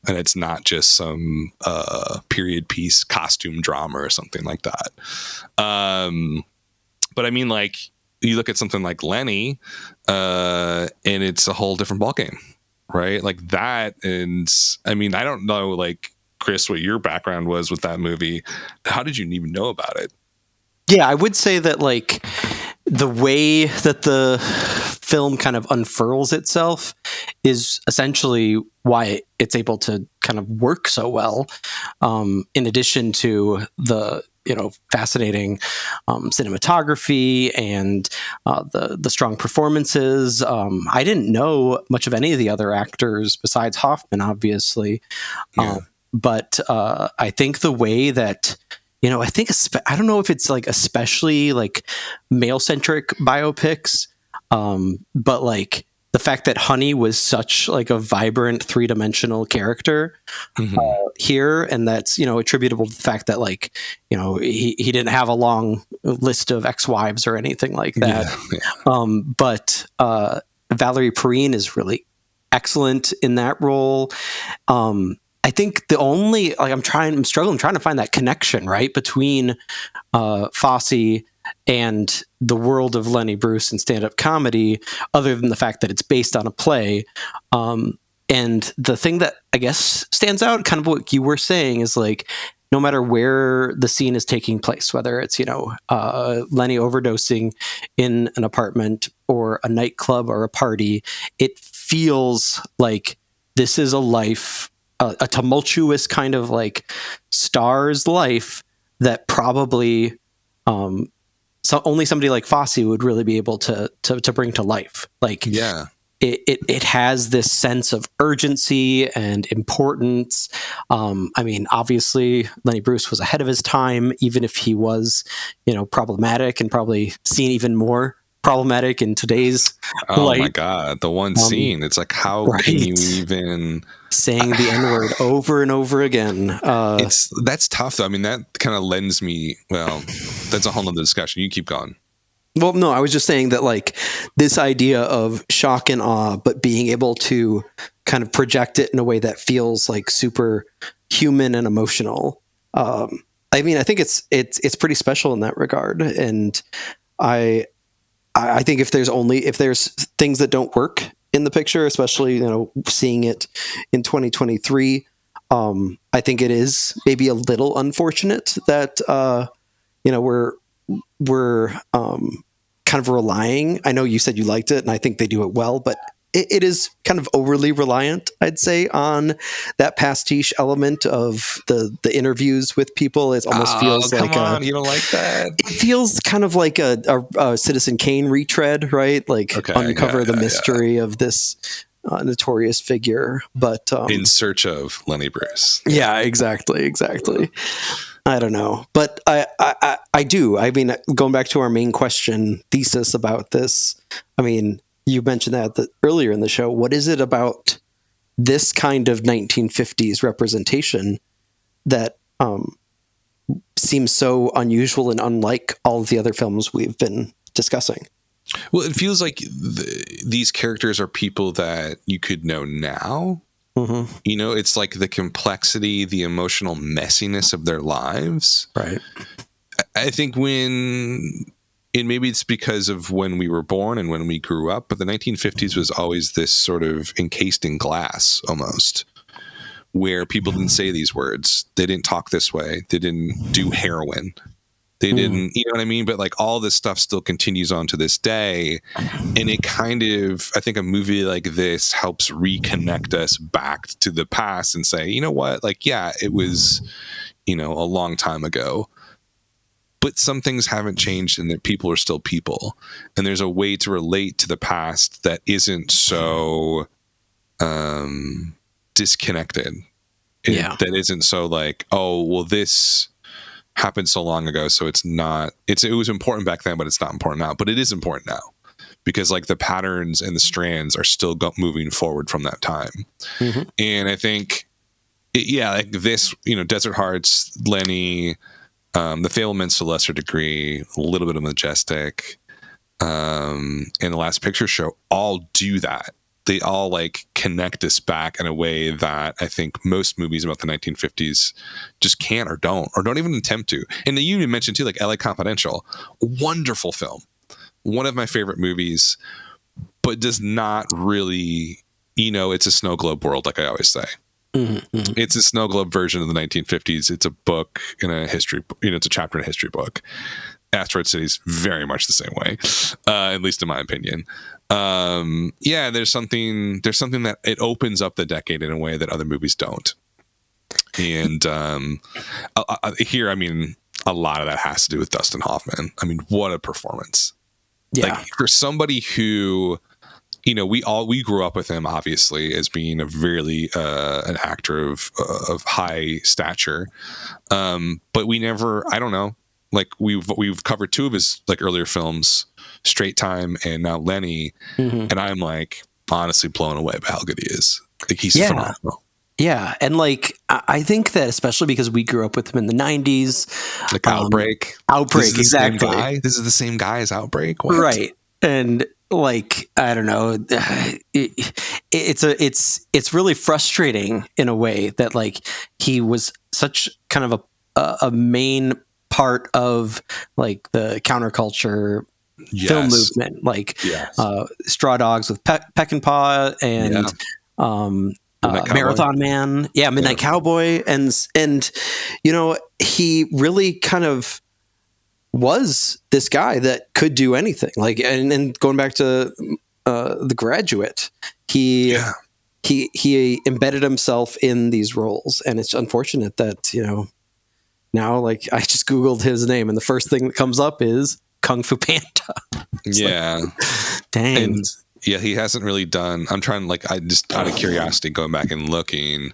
and it's not just some period piece costume drama or something like that. But I mean, like, you look at something like Lenny, and it's a whole different ballgame, right? Like that. And I mean, I don't know, like, Chris, what your background was with that movie. How did you even know about it? Yeah, I would say that, like, the way that the film kind of unfurls itself is essentially why it's able to kind of work so well. In addition to the, you know, fascinating cinematography and the strong performances. I didn't know much of any of the other actors besides Hoffman, obviously. Yeah. But I think the way that, you know, I don't know if it's like especially like male-centric biopics, but like the fact that Honey was such like a vibrant three-dimensional character here, and that's, you know, attributable to the fact that, like, you know, he didn't have a long list of ex-wives or anything like that. But Valerie Perrine is really excellent in that role. I think the only, like, I'm struggling trying to find that connection, right, between Fosse and the world of Lenny Bruce and stand-up comedy, other than the fact that it's based on a play. And the thing that I guess stands out, kind of what you were saying, is like, no matter where the scene is taking place, whether it's, you know, Lenny overdosing in an apartment or a nightclub or a party, it feels like this is a life, a tumultuous kind of like star's life that probably only somebody like Fosse would really be able to bring to life. Like, yeah, it has this sense of urgency and importance. I mean, obviously Lenny Bruce was ahead of his time, even if he was, you know, problematic and probably seen even more problematic in today's light. My God, the one scene, it's like, how can you even saying the N-word over and over again? That's tough though. I mean, that kind of lends me, well, that's a whole nother discussion. You keep going. Well, no, I was just saying that, like, this idea of shock and awe, but being able to kind of project it in a way that feels like super human and emotional. I mean, I think it's pretty special in that regard. And I think if there's things that don't work in the picture, especially, you know, seeing it in 2023, I think it is maybe a little unfortunate that, you know, we're kind of relying. I know you said you liked it, and I think they do it well, but it is kind of overly reliant, I'd say, on that pastiche element of the interviews with people. It almost feels like you don't like that? It feels kind of like a Citizen Kane retread, right? Like, uncover the mystery of this notorious figure, but in search of Lenny Bruce. Yeah, exactly. I don't know, but I do. I mean, going back to our main question thesis about this, I mean, you mentioned that earlier in the show. What is it about this kind of 1950s representation that seems so unusual and unlike all of the other films we've been discussing? Well, it feels like these characters are people that you could know now. Mm-hmm. You know, it's like the complexity, the emotional messiness of their lives. Right. I think and maybe it's because of when we were born and when we grew up, but the 1950s was always this sort of encased in glass almost, where people didn't say these words. They didn't talk this way. They didn't do heroin. They didn't, you know what I mean? But like, all this stuff still continues on to this day. And it kind of, I think a movie like this helps reconnect us back to the past and say, you know what? Like, yeah, it was, you know, a long time ago. but some things haven't changed, and that people are still people, and there's a way to relate to the past that isn't so disconnected. That isn't so like, oh, well, this happened so long ago, so it was important back then, but it's not important now. But it is important now, because like the patterns and the strands are still moving forward from that time. And I think like this, Desert Hearts, Lenny, the Fabelmans to a lesser degree, a little bit of Majestic, and the Last Picture Show all do that. They all like connect us back in a way that I think most movies about the 1950s just can't or don't even attempt to. And you even mentioned too, like LA Confidential, wonderful film, one of my favorite movies, but does not really, it's a snow globe world, like I always say. It's a snow globe version of the 1950s. It's a book in a history, it's a chapter in a history book. Asteroid City is very much the same way, at least in my opinion. There's something that it opens up the decade in a way that other movies don't. And here, I mean, a lot of that has to do with Dustin Hoffman. I mean, what a performance! Yeah, like, for somebody who, we grew up with him obviously as being a really an actor of high stature, but we never, I don't know. Like we've covered two of his like earlier films, Straight Time and now Lenny, and I'm like honestly blown away by how good he is. Like he's phenomenal. Yeah, and like I think that especially because we grew up with him in the 90s, like Outbreak, exactly. This is the same guy as Outbreak, what? Right? And like I don't know, it's really frustrating in a way that like he was such kind of a main part of like the counterculture film movement, like Straw Dogs with Peckinpah and Marathon Man, Midnight Cowboy, and he really kind of was this guy that could do anything. Like, and going back to The Graduate, he embedded himself in these roles, and it's unfortunate that now, like, I just Googled his name, and the first thing that comes up is Kung Fu Panda. Dang. And he hasn't really done. I'm trying, like, I just out of curiosity going back and looking.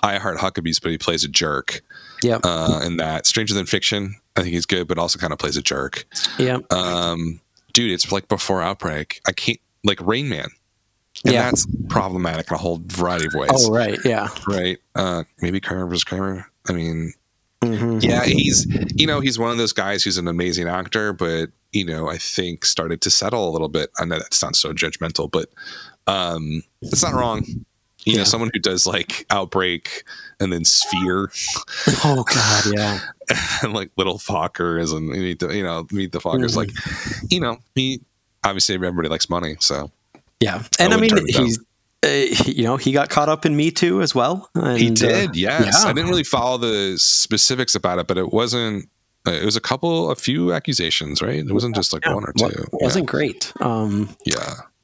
I Heart Huckabees, but he plays a jerk. Yeah. In that Stranger Than Fiction, I think he's good, but also kind of plays a jerk. Yeah. Dude, it's like before Outbreak. I can't, like, Rain Man. And that's problematic in a whole variety of ways. Oh, right. Yeah. Right. Maybe Kramer vs. Kramer. I mean, he's one of those guys who's an amazing actor, but I think started to settle a little bit. I know that sounds so judgmental, but it's not wrong. Someone who does like Outbreak and then Sphere. Oh God, yeah. And like Little Fockers and Meet the Fockers. Like, he obviously everybody likes money, so yeah. And I mean, he's he got caught up in Me Too as well. And, he did, yes. I didn't really follow the specifics about it, but it wasn't. It was a few accusations, right? It wasn't just like one or two. It wasn't great.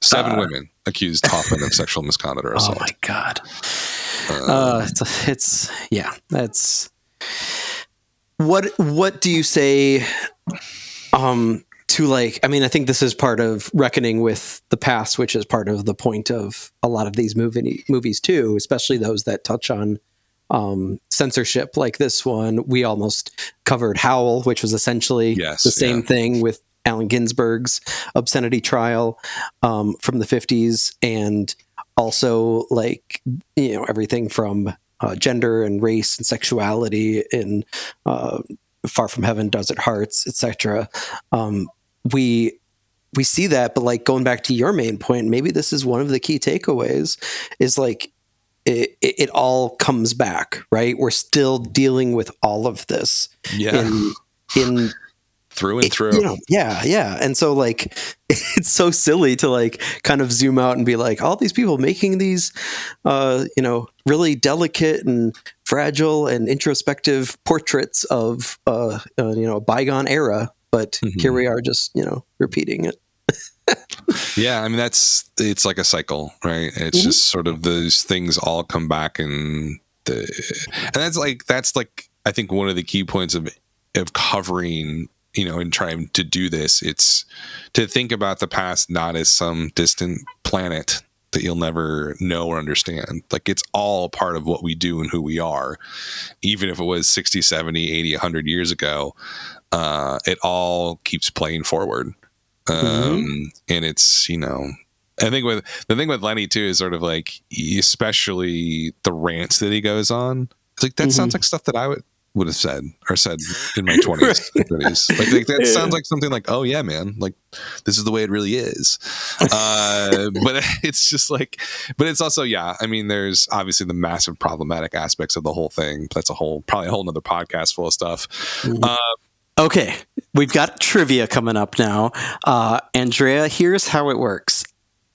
7 women accused Hoffman of sexual misconduct or assault. Oh my God. That's what do you say to, like, I mean, I think this is part of reckoning with the past, which is part of the point of a lot of these movies too, especially those that touch on censorship like this one. We almost covered Howl, which was essentially the same thing with Allen Ginsberg's obscenity trial from the 50s, and also like everything from gender and race and sexuality in Far From Heaven, Desert Hearts, etc. We see that, but like going back to your main point, maybe this is one of the key takeaways is like it all comes back, right? We're still dealing with all of this in through and through. Yeah. And so like, it's so silly to like kind of zoom out and be like, all these people making these, really delicate and fragile and introspective portraits of, a bygone era. But here we are just, repeating it. Yeah. I mean, it's like a cycle, right? It's just sort of those things all come back and that's like, I think one of the key points of covering in trying to do this, it's to think about the past not as some distant planet that you'll never know or understand. Like, it's all part of what we do and who we are. Even if it was 60, 70, 80, 100 years ago, it all keeps playing forward. And it's, I think the thing with Lenny too is sort of like, especially the rants that he goes on. It's like, that sounds like stuff that I would have said in my 20s. Like that sounds like something like, oh yeah, man, like this is the way it really is. But it's just like, but it's also, yeah, I mean, there's obviously the massive problematic aspects of the whole thing. That's probably a whole nother podcast full of stuff. Okay, we've got trivia coming up now. Andrea, here's how it works.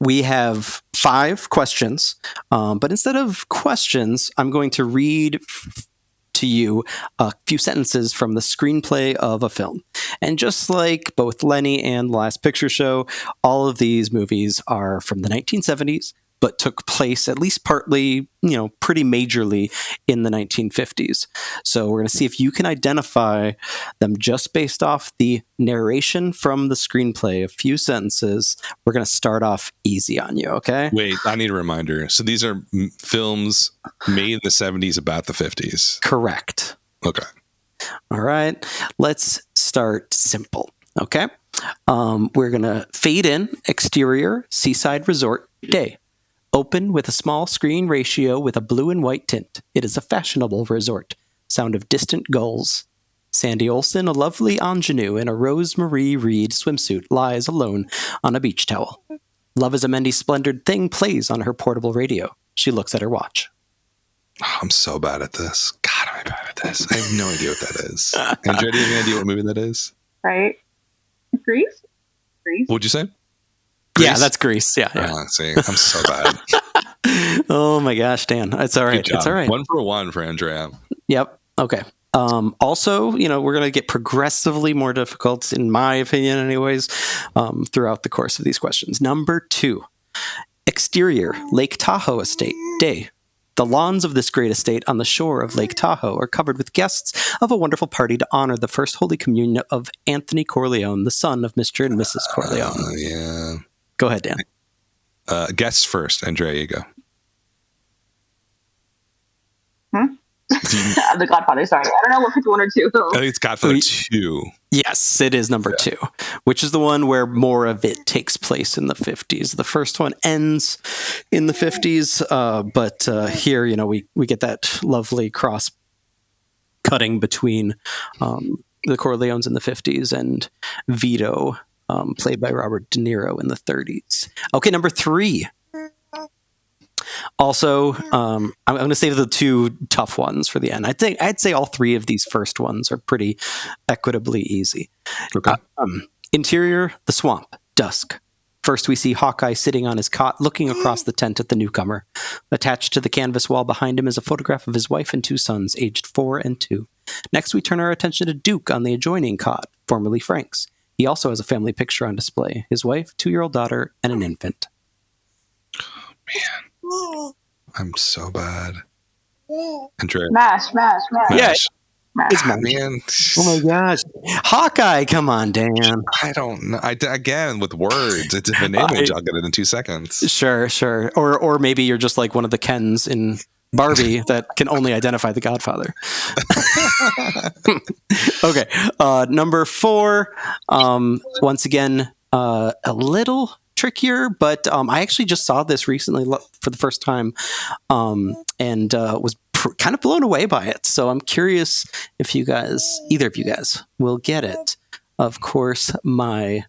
We have 5 questions, but instead of questions, I'm going to read to you a few sentences from the screenplay of a film. And just like both Lenny and The Last Picture Show, all of these movies are from the 1970s, but took place at least partly, pretty majorly in the 1950s. So we're going to see if you can identify them just based off the narration from the screenplay, a few sentences. We're going to start off easy on you, okay? Wait, I need a reminder. So these are films made in the 70s about the 50s? Correct. Okay. All right. Let's start simple, okay? We're going to fade in, exterior, seaside resort, day. Open with a small screen ratio with a blue and white tint. It is a fashionable resort. Sound of distant gulls. Sandy Olsen, a lovely ingenue in a Rosemarie Reed swimsuit, lies alone on a beach towel. Love is a many splendored thing plays on her portable radio. She looks at her watch. Oh, I'm so bad at this. God, am I bad at this? I have no idea what that is. Andrea, do you have any idea what movie that is? Right? Grease? What'd you say? Grease? Yeah, that's Grease. Yeah. See, I'm so bad. Oh my gosh, Dan. It's all right. It's all right. 1 for 1 for Andrea. Yep. Okay. Also, we're going to get progressively more difficult, in my opinion anyways, throughout the course of these questions. Number 2, exterior, Lake Tahoe estate, day. The lawns of this great estate on the shore of Lake Tahoe are covered with guests of a wonderful party to honor the first Holy Communion of Anthony Corleone, the son of Mr. and Mrs. Corleone. Yeah. Go ahead, Dan. Guests first. Andrea, you go. The Godfather, sorry. I don't know what 1 or 2. I think it's Godfather 2. Yes, it is number 2, which is the one where more of it takes place in the 50s. The first one ends in the 50s, but here, we get that lovely cross cutting between the Corleones in the 50s and Vito, played by Robert De Niro in the 30s. Okay, number 3. Also, I'm going to save the 2 tough ones for the end. I'd say all 3 of these first ones are pretty equitably easy. Okay. Interior, the swamp, dusk. First, we see Hawkeye sitting on his cot, looking across the tent at the newcomer. Attached to the canvas wall behind him is a photograph of his wife and 2 sons, aged 4 and 2. Next, we turn our attention to Duke on the adjoining cot, formerly Frank's. He also has a family picture on display: his wife, 2-year-old daughter, and an infant. Man, I'm so bad. Andrea. Mash. Yeah, Mash. Man. Oh my gosh, Hawkeye! Come on, Dan. I don't know. Again, with words, it's an image. I'll get it in 2 seconds. Sure. Or maybe you're just like one of the Kens in Barbie that can only identify the Godfather. Okay, number 4. Once again, a little trickier, but I actually just saw this recently for the first time, and was kind of blown away by it. So I'm curious if either of you guys will get it. Of course, my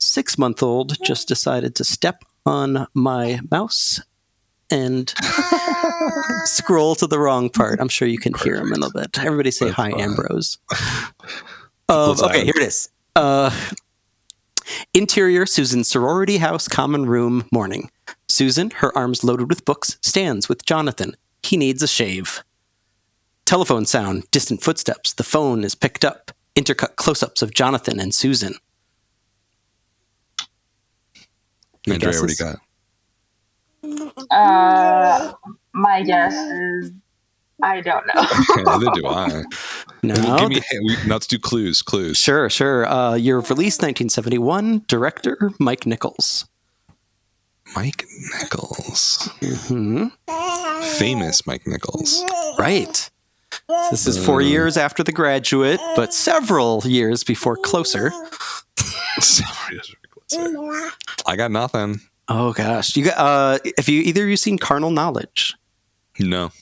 6-month-old just decided to step on my mouse and scroll to the wrong part. I'm sure you can hear him in a bit. Everybody say hi, Ambrose. Okay, here it is. Interior, Susan's sorority house, common room, morning. Susan, her arms loaded with books, stands with Jonathan. He needs a shave. Telephone sound, distant footsteps. The phone is picked up. Intercut close-ups of Jonathan and Susan. Andrea, what do you got? My guess is I don't know. Neither do I. No. Well, give me let's do clues. Sure. Year of release, 1971. Director, Mike Nichols. Mike Nichols. Mm-hmm. Famous Mike Nichols. Right. This is 4 years after The Graduate, but several years before Closer. I got nothing. Oh gosh, have either of you seen Carnal Knowledge? No.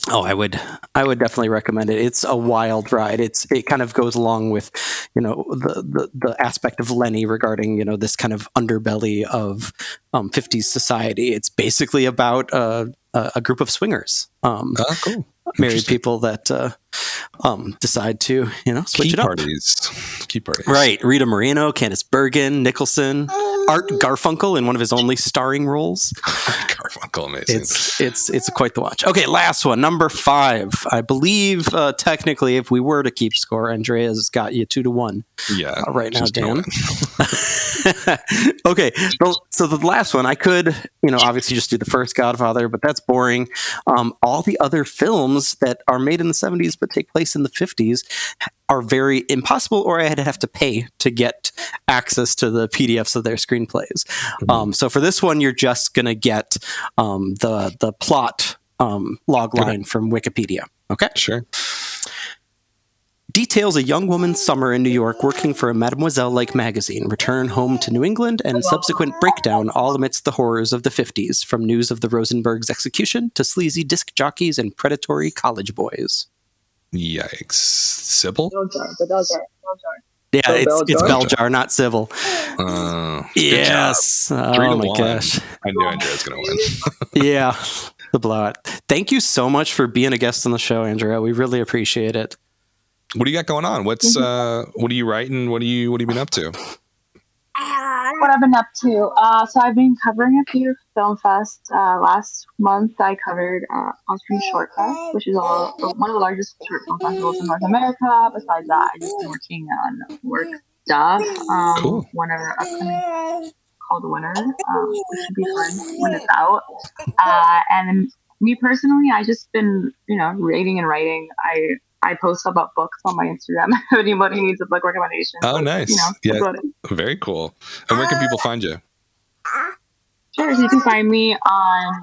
Oh, I would definitely recommend it. It's a wild ride. It kind of goes along with, the aspect of Lenny regarding, this kind of underbelly of 50s society. It's basically about a group of swingers. Cool. Married people that decide to, switch it up. Key parties. Right. Rita Moreno, Candice Bergen, Nicholson, Art Garfunkel in one of his only starring roles. Garfunkel, amazing. It's quite the watch. Okay, last one, number 5. I believe technically, if we were to keep score, Andrea's got you 2-1. Yeah. Right now, Dan. Okay, so the last one, I could, obviously just do the first Godfather, but that's boring. All the other films that are made in the 70s but take place in the 50s are very impossible, or I'd have to pay to get access to the PDFs of their screenplays. Mm-hmm. So for this one, you're just going to get the plot log line from Wikipedia. Okay? Sure. Details a young woman's summer in New York working for a Mademoiselle-like magazine, return home to New England, and subsequent breakdown all amidst the horrors of the 50s, from news of the Rosenberg's execution to sleazy disc jockeys and predatory college boys. Yikes. Sybil? Beljar. Yeah, it's Beljar, not Sybil. Yes. Oh my gosh. I knew Andrea was going to win. Yeah, the blowout. Thank you so much for being a guest on the show, Andrea. We really appreciate it. What do you got going on? What are you writing? What have you been up to? What I've been up to. So I've been covering a few film fests. Last month I covered On-Screen Short Fest, which is one of the largest short film festivals in North America. Besides that, I've just been working on work stuff. Cool. One of our upcoming called Winner, which should be fun when it's out. And me personally, I just been reading and writing. I post about books on my Instagram. If anybody needs a book recommendation. Oh, nice. Yeah, very cool. And where can people find you? Sure, so you can find me on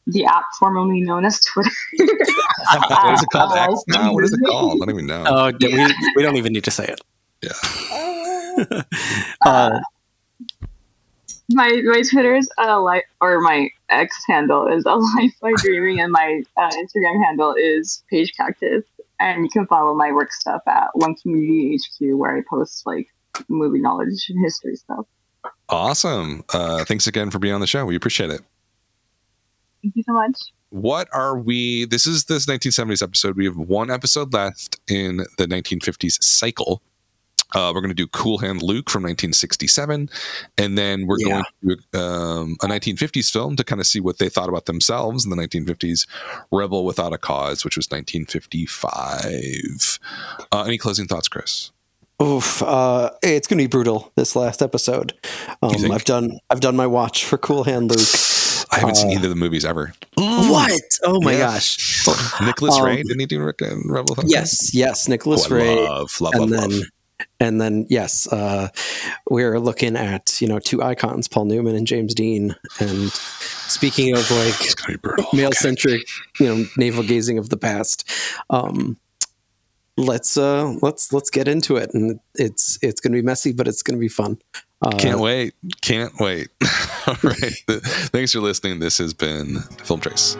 the app formerly known as Twitter. What is it called? X now? What is it called? I don't even know. Oh, we don't even need to say it. Yeah. My Twitter is my X handle is A Life by Dreaming, and my Instagram handle is Page Cactus. And you can follow my work stuff at One Community HQ, where I post movie knowledge and history stuff. Awesome. Thanks again for being on the show. We appreciate it. Thank you so much. What are we? This is this 1970s episode. We have one episode left in the 1950s cycle. We're going to do Cool Hand Luke from 1967, and then we're going to do a 1950s film to kind of see what they thought about themselves in the 1950s. Rebel Without a Cause, which was 1955. Any closing thoughts, Chris? Oof, it's going to be brutal this last episode. I've done my watch for Cool Hand Luke. I haven't seen either of the movies ever. What? Oh my gosh! Nicholas Ray, didn't he do Rebel Without a Cause? Yes, Nicholas Ray. Love. And then, yes, we're looking at, two icons, Paul Newman and James Dean. And speaking of male-centric, navel gazing of the past, let's get into it. And it's going to be messy, but it's going to be fun. Can't wait. All right. Thanks for listening. This has been Film Trace.